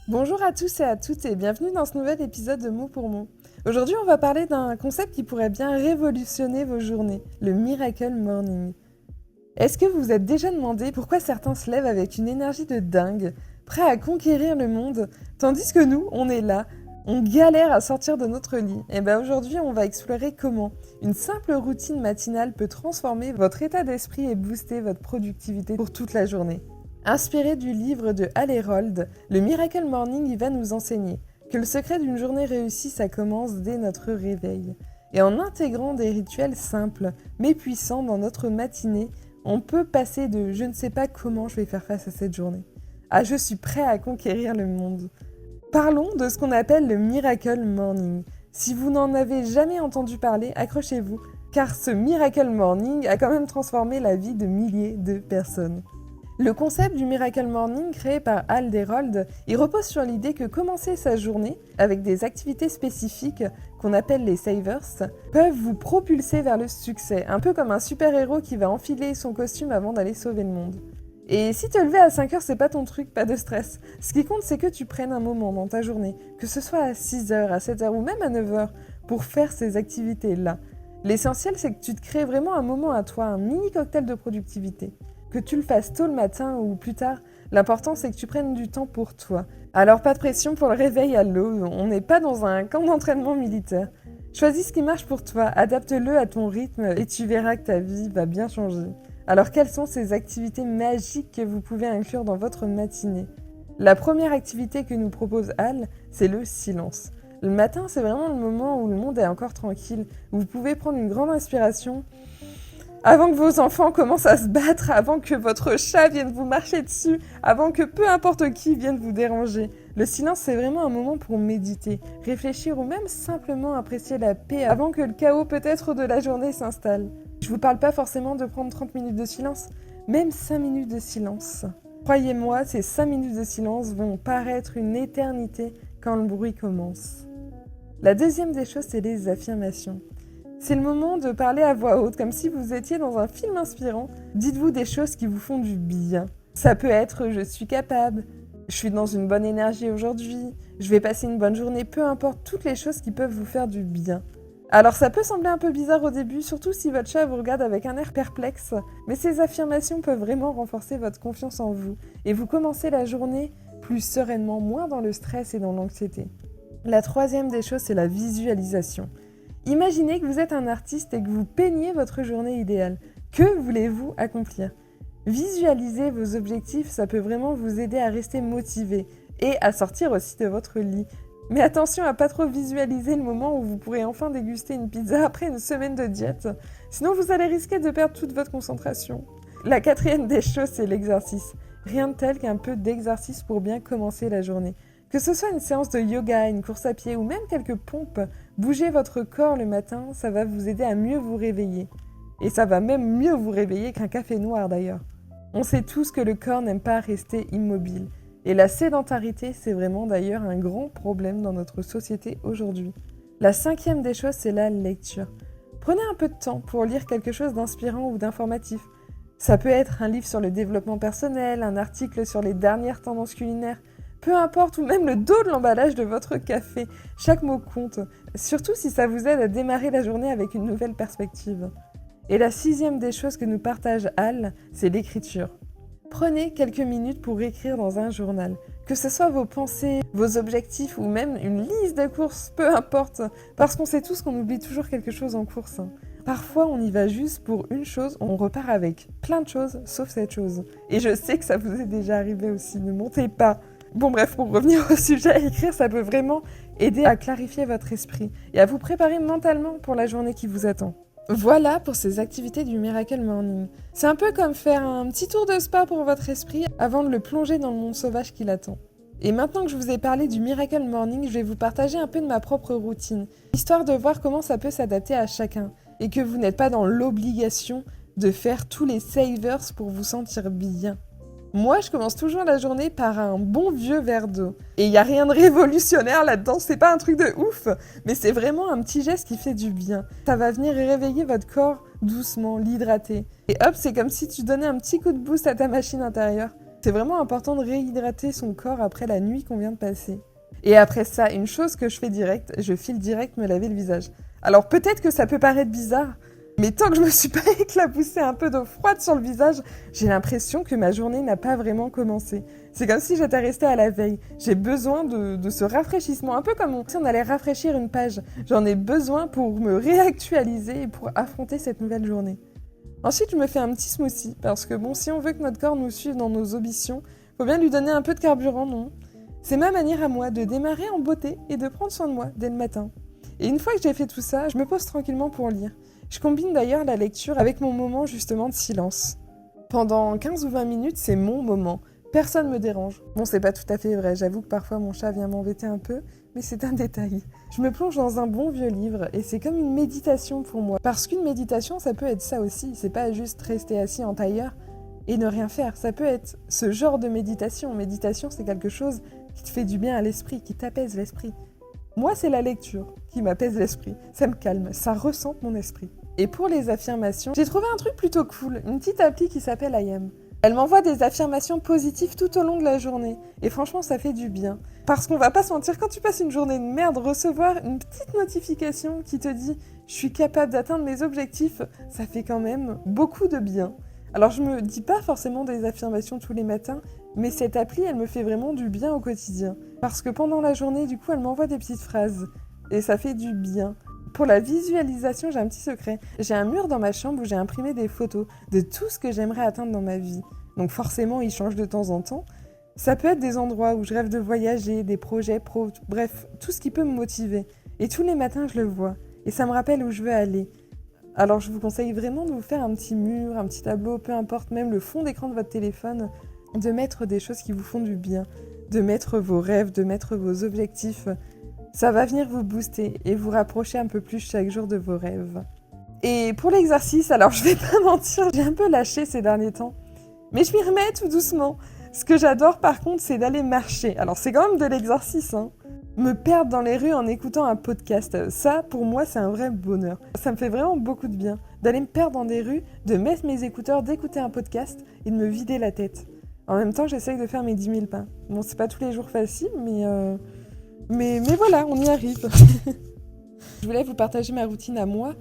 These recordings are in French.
Bonjour à tous et à toutes et bienvenue dans ce nouvel épisode de Mot pour Mot. Aujourd'hui, on va parler d'un concept qui pourrait bien révolutionner vos journées, le Miracle Morning. Est-ce que vous vous êtes déjà demandé pourquoi certains se lèvent avec une énergie de dingue, prêts à conquérir le monde, tandis que nous, on est là, on galère à sortir de notre lit? Et bien aujourd'hui, on va explorer comment une simple routine matinale peut transformer votre état d'esprit et booster votre productivité pour toute la journée. Inspiré du livre de Hal Herold, le Miracle Morning il va nous enseigner que le secret d'une journée réussie, ça commence dès notre réveil. Et en intégrant des rituels simples, mais puissants dans notre matinée, on peut passer de « je ne sais pas comment je vais faire face à cette journée » à « je suis prêt à conquérir le monde ». Parlons de ce qu'on appelle le Miracle Morning. Si vous n'en avez jamais entendu parler, accrochez-vous, car ce Miracle Morning a quand même transformé la vie de milliers de personnes. Le concept du Miracle Morning créé par Hal Herold, il repose sur l'idée que commencer sa journée avec des activités spécifiques qu'on appelle les savers peuvent vous propulser vers le succès, un peu comme un super-héros qui va enfiler son costume avant d'aller sauver le monde. Et si te lever à 5h, c'est pas ton truc, pas de stress. Ce qui compte, c'est que tu prennes un moment dans ta journée, que ce soit à 6h, à 7h ou même à 9h, pour faire ces activités-là. L'essentiel, c'est que tu te crées vraiment un moment à toi, un mini cocktail de productivité. Que tu le fasses tôt le matin ou plus tard, l'important c'est que tu prennes du temps pour toi. Alors pas de pression pour le réveil à l'eau, on n'est pas dans un camp d'entraînement militaire. Choisis ce qui marche pour toi, adapte-le à ton rythme et tu verras que ta vie va bien changer. Alors quelles sont ces activités magiques que vous pouvez inclure dans votre matinée? La première activité que nous propose Hal, c'est le silence. Le matin, c'est vraiment le moment où le monde est encore tranquille, où vous pouvez prendre une grande inspiration avant que vos enfants commencent à se battre, avant que votre chat vienne vous marcher dessus, avant que peu importe qui vienne vous déranger. Le silence, c'est vraiment un moment pour méditer, réfléchir ou même simplement apprécier la paix avant que le chaos peut-être de la journée s'installe. Je vous parle pas forcément de prendre 30 minutes de silence, même 5 minutes de silence. Croyez-moi, ces 5 minutes de silence vont paraître une éternité quand le bruit commence. La deuxième des choses, c'est les affirmations. C'est le moment de parler à voix haute, comme si vous étiez dans un film inspirant. Dites-vous des choses qui vous font du bien. Ça peut être « je suis capable »,« je suis dans une bonne énergie aujourd'hui »,« je vais passer une bonne journée », peu importe, toutes les choses qui peuvent vous faire du bien. Alors ça peut sembler un peu bizarre au début, surtout si votre chat vous regarde avec un air perplexe, mais ces affirmations peuvent vraiment renforcer votre confiance en vous et vous commencez la journée plus sereinement, moins dans le stress et dans l'anxiété. La troisième des choses, c'est la visualisation. Imaginez que vous êtes un artiste et que vous peignez votre journée idéale. Que voulez-vous accomplir? Visualiser vos objectifs, ça peut vraiment vous aider à rester motivé et à sortir aussi de votre lit. Mais attention à pas trop visualiser le moment où vous pourrez enfin déguster une pizza après une semaine de diète. Sinon, vous allez risquer de perdre toute votre concentration. La quatrième des choses, c'est l'exercice. Rien de tel qu'un peu d'exercice pour bien commencer la journée. Que ce soit une séance de yoga, une course à pied ou même quelques pompes, bouger votre corps le matin, ça va vous aider à mieux vous réveiller. Et ça va même mieux vous réveiller qu'un café noir d'ailleurs. On sait tous que le corps n'aime pas rester immobile. Et la sédentarité, c'est vraiment d'ailleurs un grand problème dans notre société aujourd'hui. La cinquième des choses, c'est la lecture. Prenez un peu de temps pour lire quelque chose d'inspirant ou d'informatif. Ça peut être un livre sur le développement personnel, un article sur les dernières tendances culinaires, peu importe, ou même le dos de l'emballage de votre café. Chaque mot compte, surtout si ça vous aide à démarrer la journée avec une nouvelle perspective. Et la sixième des choses que nous partage Hal, c'est l'écriture. Prenez quelques minutes pour écrire dans un journal. Que ce soit vos pensées, vos objectifs ou même une liste de courses, peu importe. Parce qu'on sait tous qu'on oublie toujours quelque chose en course. Parfois, on y va juste pour une chose, on repart avec plein de choses, sauf cette chose. Et je sais que ça vous est déjà arrivé aussi, ne montez pas. Bon bref, pour revenir au sujet, écrire, ça peut vraiment aider à clarifier votre esprit et à vous préparer mentalement pour la journée qui vous attend. Voilà pour ces activités du Miracle Morning. C'est un peu comme faire un petit tour de spa pour votre esprit avant de le plonger dans le monde sauvage qui l'attend. Et maintenant que je vous ai parlé du Miracle Morning, je vais vous partager un peu de ma propre routine, histoire de voir comment ça peut s'adapter à chacun et que vous n'êtes pas dans l'obligation de faire tous les savers pour vous sentir bien. Moi, je commence toujours la journée par un bon vieux verre d'eau. Et il n'y a rien de révolutionnaire là-dedans, c'est pas un truc de ouf, mais c'est vraiment un petit geste qui fait du bien. Ça va venir réveiller votre corps doucement, l'hydrater. Et hop, c'est comme si tu donnais un petit coup de boost à ta machine intérieure. C'est vraiment important de réhydrater son corps après la nuit qu'on vient de passer. Et après ça, une chose que je fais direct, je file direct me laver le visage. Alors peut-être que ça peut paraître bizarre, mais tant que je me suis pas éclaboussé un peu d'eau froide sur le visage, j'ai l'impression que ma journée n'a pas vraiment commencé. C'est comme si j'étais restée à la veille. J'ai besoin de ce rafraîchissement, un peu comme si on allait rafraîchir une page. J'en ai besoin pour me réactualiser et pour affronter cette nouvelle journée. Ensuite, je me fais un petit smoothie, parce que bon, si on veut que notre corps nous suive dans nos ambitions, faut bien lui donner un peu de carburant, non ? C'est ma manière à moi de démarrer en beauté et de prendre soin de moi dès le matin. Et une fois que j'ai fait tout ça, je me pose tranquillement pour lire. Je combine d'ailleurs la lecture avec mon moment justement de silence. Pendant 15 ou 20 minutes, c'est mon moment. Personne me dérange. Bon, c'est pas tout à fait vrai, j'avoue que parfois mon chat vient m'embêter un peu, mais c'est un détail. Je me plonge dans un bon vieux livre et c'est comme une méditation pour moi. Parce qu'une méditation, ça peut être ça aussi, c'est pas juste rester assis en tailleur et ne rien faire. Ça peut être ce genre de méditation. Méditation, c'est quelque chose qui te fait du bien à l'esprit, qui t'apaise l'esprit. Moi, c'est la lecture qui m'apaise l'esprit. Ça me calme, ça ressente mon esprit. Et pour les affirmations, j'ai trouvé un truc plutôt cool, une petite appli qui s'appelle I Am. Elle m'envoie des affirmations positives tout au long de la journée. Et franchement, ça fait du bien. Parce qu'on va pas se mentir, quand tu passes une journée de merde, recevoir une petite notification qui te dit « Je suis capable d'atteindre mes objectifs », ça fait quand même beaucoup de bien. Alors je me dis pas forcément des affirmations tous les matins, mais cette appli, elle me fait vraiment du bien au quotidien. Parce que pendant la journée, du coup, elle m'envoie des petites phrases. Et ça fait du bien. Pour la visualisation, j'ai un petit secret. J'ai un mur dans ma chambre où j'ai imprimé des photos de tout ce que j'aimerais atteindre dans ma vie. Donc forcément, il change de temps en temps. Ça peut être des endroits où je rêve de voyager, des projets pro, bref, tout ce qui peut me motiver. Et tous les matins, je le vois. Et ça me rappelle où je veux aller. Alors je vous conseille vraiment de vous faire un petit mur, un petit tableau, peu importe, même le fond d'écran de votre téléphone, de mettre des choses qui vous font du bien, de mettre vos rêves, de mettre vos objectifs. Ça va venir vous booster et vous rapprocher un peu plus chaque jour de vos rêves. Et pour l'exercice, alors je vais pas mentir, j'ai un peu lâché ces derniers temps. Mais je m'y remets tout doucement. Ce que j'adore par contre, c'est d'aller marcher. Alors c'est quand même de l'exercice, hein. Me perdre dans les rues en écoutant un podcast, ça pour moi c'est un vrai bonheur. Ça me fait vraiment beaucoup de bien d'aller me perdre dans des rues, de mettre mes écouteurs, d'écouter un podcast et de me vider la tête. En même temps, j'essaye de faire mes 10 000 pas. Bon, c'est pas tous les jours facile, mais voilà, on y arrive. Je voulais vous partager ma routine à moi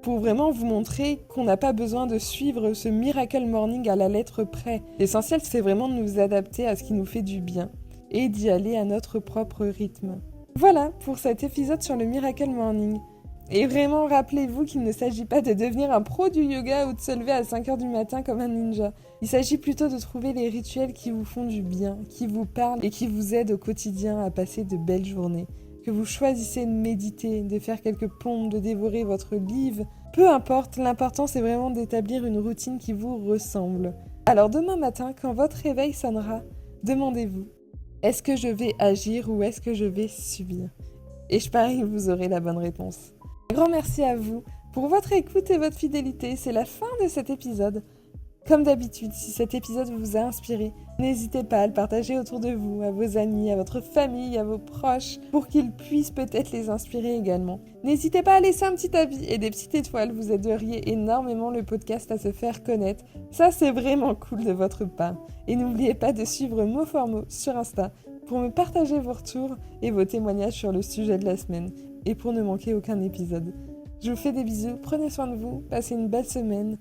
pour vraiment vous montrer qu'on n'a pas besoin de suivre ce Miracle Morning à la lettre près. L'essentiel, c'est vraiment de nous adapter à ce qui nous fait du bien et d'y aller à notre propre rythme. Voilà pour cet épisode sur le Miracle Morning. Et vraiment, rappelez-vous qu'il ne s'agit pas de devenir un pro du yoga ou de se lever à 5h du matin comme un ninja. Il s'agit plutôt de trouver les rituels qui vous font du bien, qui vous parlent et qui vous aident au quotidien à passer de belles journées. Que vous choisissez de méditer, de faire quelques pompes, de dévorer votre livre, peu importe, l'important c'est vraiment d'établir une routine qui vous ressemble. Alors demain matin, quand votre réveil sonnera, demandez-vous, est-ce que je vais agir ou est-ce que je vais subir ? Et je parie que vous aurez la bonne réponse. Un grand merci à vous pour votre écoute et votre fidélité. C'est la fin de cet épisode. Comme d'habitude, si cet épisode vous a inspiré, n'hésitez pas à le partager autour de vous, à vos amis, à votre famille, à vos proches, pour qu'ils puissent peut-être les inspirer également. N'hésitez pas à laisser un petit avis et des petites étoiles, vous aideriez énormément le podcast à se faire connaître. Ça, c'est vraiment cool de votre part. Et n'oubliez pas de suivre Mot for Mot sur Insta pour me partager vos retours et vos témoignages sur le sujet de la semaine, et pour ne manquer aucun épisode. Je vous fais des bisous, prenez soin de vous, passez une belle semaine.